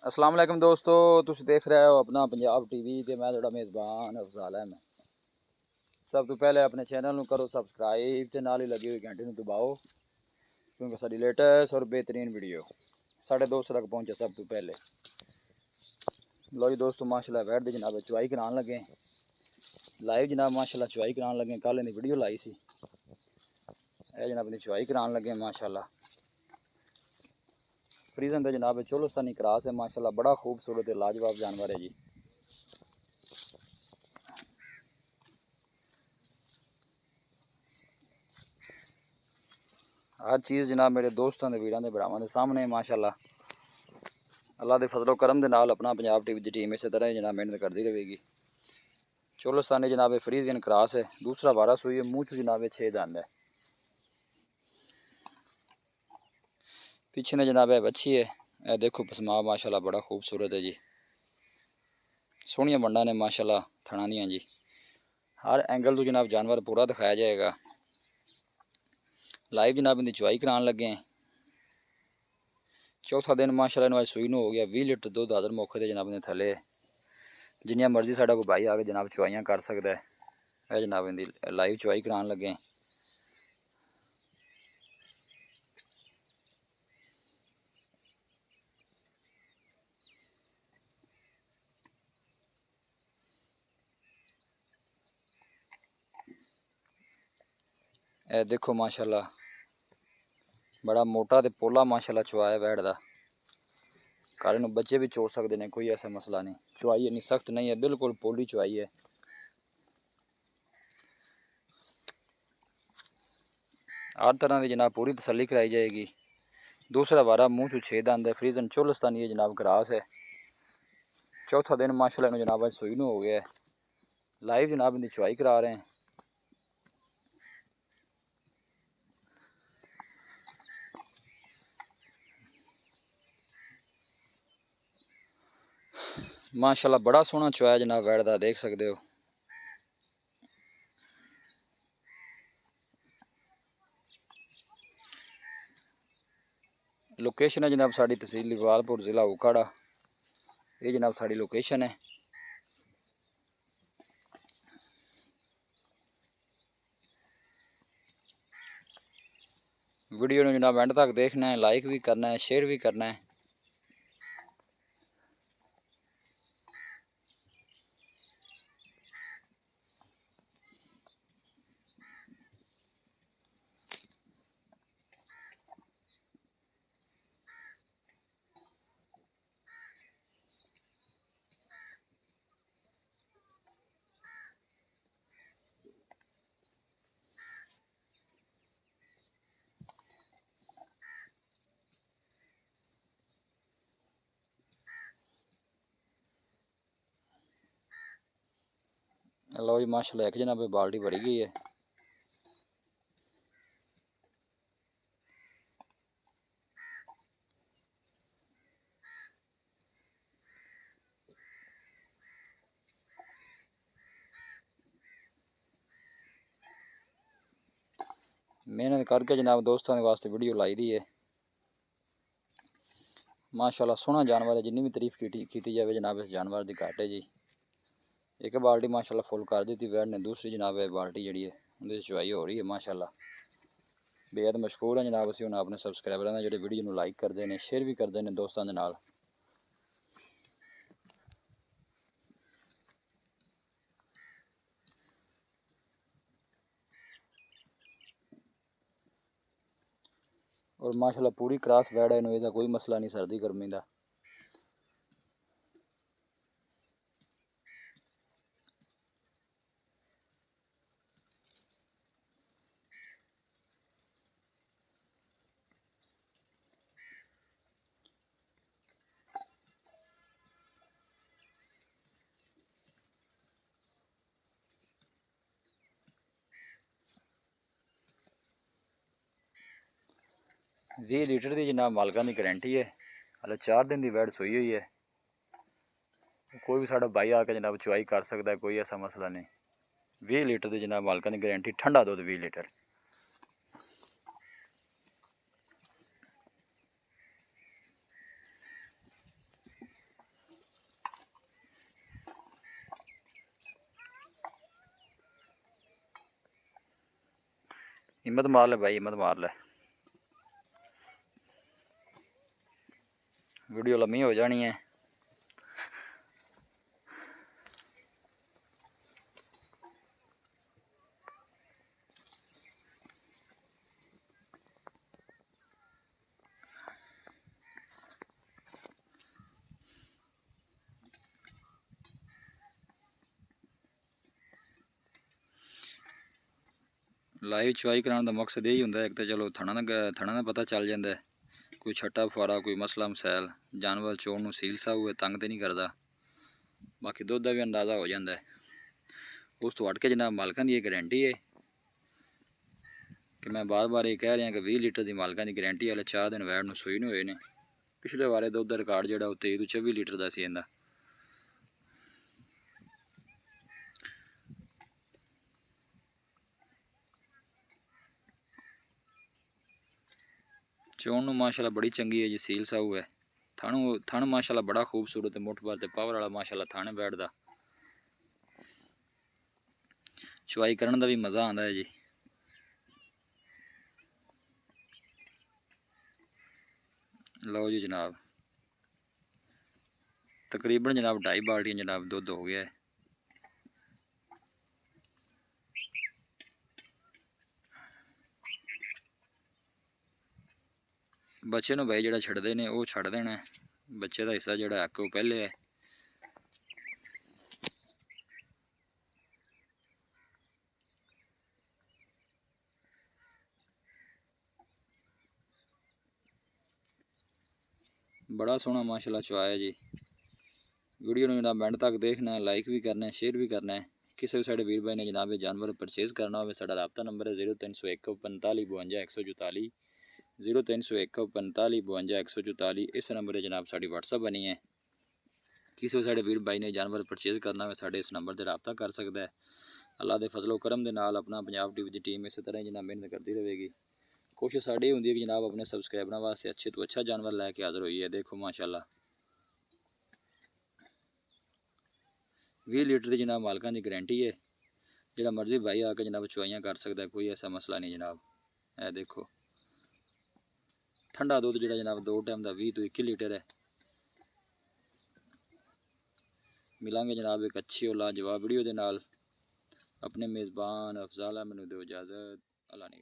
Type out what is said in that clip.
अस्सलाम वालेकुम दोस्तों, तुम देख रहे हो अपना पंजाब टीवी ते मैं थोड़ा मेज़बान अफजाल है। मैं सब तो पहले अपने चैनल में करो सबसक्राइब ते नाल ही लगी हुई घंटी में दबाओ, क्योंकि साड़ी लेटेस्ट और बेहतरीन वीडियो साढ़े दोस्तों तक पहुँचे सब तो पहले। लो जी दोस्तों, माशाल्लाह बैठ दी जनाब चुवाई कराने लगे लाइव जनाब, माशाल्लाह चुवाई कराने लगे। कल इन वीडियो लाई सी, जनाब अपनी चुवाई कराने लगे माशाल्लाह। फ्रीजन तो जनाब चोलोस्तानी क्रॉस है माशाल्लाह, बड़ा खूबसूरत है, लाजवाब जानवर है जी। हर चीज़ जनाब मेरे दोस्तों के वीरों के भरावां के सामने माशाल्लाह। अल्लाह के फजलो करम के नाल अपना पंजाब टीवी की टीम इस तरह जनाब मेहनत करती रहेगी। चोलोस्तानी जनाब फ्रीजियन क्रॉस है, दूसरा वारा सुई है, मूँह चू जनाब 6 दंद है। पीछे ने जनाब बच्छी है, यह देखो पसमा माशाल्लाह बड़ा खूबसूरत है जी। सोहनिया बंडा ने माशाल्लाह थना दियाँ जी। हर एंगल तो जनाब जानवर पूरा दिखाया जाएगा। लाइव जनाब इनकी चुवाई कराने लगे हैं। चौथा दिन माशाल्लाह इन्होंने सुई हो गया। 20 लीटर दुध हाजर मौके से जनाब ने थले। जिन्नियां मर्जी साढ़ा कोई भाई आके जनाब चुवाइयाँ कर सकता है। यह जनाब इनकी लाइव चुवाई कराने लगे हैं। यह देखो माशाल्लाह बड़ा मोटा तो पोला माशाल्लाह चुवाया बैठ का। कल इन बच्चे भी चो सकते हैं, कोई ऐसा मसला नहीं। चुवाई इन्नी सख्त नहीं है, बिल्कुल पोली चुवाई है। हर तरह की जनाब पूरी तसल्ली कराई जाएगी। दूसरा वारा मूँह चू 6 दंद है, फ्रीजन चोलस्तानी है जनाब ग्रास है। चौथा दिन माशाल्लाह इन्होंने जनाब सुई हो गया है। लाइव जनाब इनकी चुवाई करा रहे हैं। माशाल्लाह बड़ा सोहना चुवाया जनाब बैठ का, देख सकते हो। लोकेशन है जनाब साड़ी तहसील इकबालपुर, ज़िला उकाड़ा। ये जनाब साड़ी लोकेशन है। वीडियो ने जनाब एंड तक देखना है, लाइक भी करना है, शेयर भी करना है। लो जी माशाल्लाह एक जनाब बाल्टी भरी गई है। मेहनत करके जनाब दोस्तों के वास्ते वीडियो लाई दी है। माशाल्लाह सोहना जानवर है, जिन्नी भी तारीफ की जाए जनाब इस जानवर की घट है जी। एक बाल्टी माशाल्लाह फुल कर दी बैठ ने, दूसरी जनाब बाल्टी जी है उनकी चुवाई हो रही है माशाल्लाह। बेहद मशहूर है जनाब। असीं अपने सबसक्राइबरों के जो वीडियो में लाइक करते हैं, शेयर भी करते हैं दोस्तों के नाल। और माशाल्लाह पूरी क्रॉस बैठ है, इन्हें कोई मसला नहीं सर्दी गर्मी का। जी लीटर की जनाब मालका की गारंटी है। हलो 4 दिन की वैड सुई हुई है। कोई भी साड़ा भाई आके जनाब चुवाई कर सकता है, कोई ऐसा मसला नहीं। 20 लीटर की जनाब मालका की गारंटी, ठंडा दुध 20 लीटर। हिम्मत मार ले भाई, हिम्मत मार ले, वीडियो लम्मी हो जानी है। लाइव चुआई कराने का मकसद यही होंगे, एक तो चलो थणा का पता चल जाता है, कोई छट्टा फुआरा कोई मसला मसैल, जानवर चोण नूं सील सा हुए तंग तो नहीं करता, बाकी दुध का भी अंदाज़ा हो जाता है। उस तो हट के जनाब मालकां की गारंटी है कि मैं बार बार ये कह रहा कि 20 लीटर की मालकां की गारंटी वाले 4 दिन वैड़ नूं सूई नूं होए ने। पिछले बारे दुध का रिकॉर्ड जो 23 तो 24 लीटर का सी इंदा। चोण नूं माशाल्लाह बड़ी चंगी है जी, सील साऊ है, थण माशाल्लाह बड़ा खूबसूरत है, मुठ भर ते पावर वाला माशाल्लाह थण है बैठ दा। चुआई करन दा भी मज़ा आंदा है जी। लो जी जनाब, तकरीबन जनाब 2.5 बाल्टियाँ जनाब दुध हो गया है। बच्चे नूं भाई जिहड़ा छड्डदे ने वो छड्ड देना है, बच्चे का हिस्सा जिहड़ा है वो पहले है। बड़ा सोहना माशाल्लाह चुआया जी। वीडियो में जनाब एंड तक देखना है, लाइक भी करना है, शेयर भी करना है। किसी भी साढ़े वीर भाई ने जनाब ये जानवर परचेज करना हो, साढ़ा रबता नंबर है 0301 45 52 144, 0301 45 52 144। इस नंबर पर जनाब साड़ी व्हाट्सअप बनी है। किसी भी साढ़े वीर भाई ने जानवर परचेज करना हो साढ़े इस नंबर पर रबता कर सकता है। अल्लाह के फजलो करम के नाल अपना पंजाब टीवी की टीम इस तरह जनाब मेहनत करती रहेगी। कोशिश साड़ी होंगी है कि जनाब अपने सबसक्राइबरों वास्ते अच्छे तो अच्छा जानवर लैके हाज़र हुई है। देखो माशाल्लाह 20 लीटर की जनाब मालकां की गारंटी है, जिहड़ा मर्जी भाई आके जनाब चुआइयाँ कर सकता है, कोई ऐसा मसला नहीं जनाब। है देखो ठंडा दुध जिहड़ा जनाब 2 टाइम का 20 तो 21 लीटर है। मिलांगे जनाब एक अच्छी और लाजवाब वीडियो के नाल। अपने मेज़बान अफजाल अहमद नूं दो इजाज़त। अल्लाह ने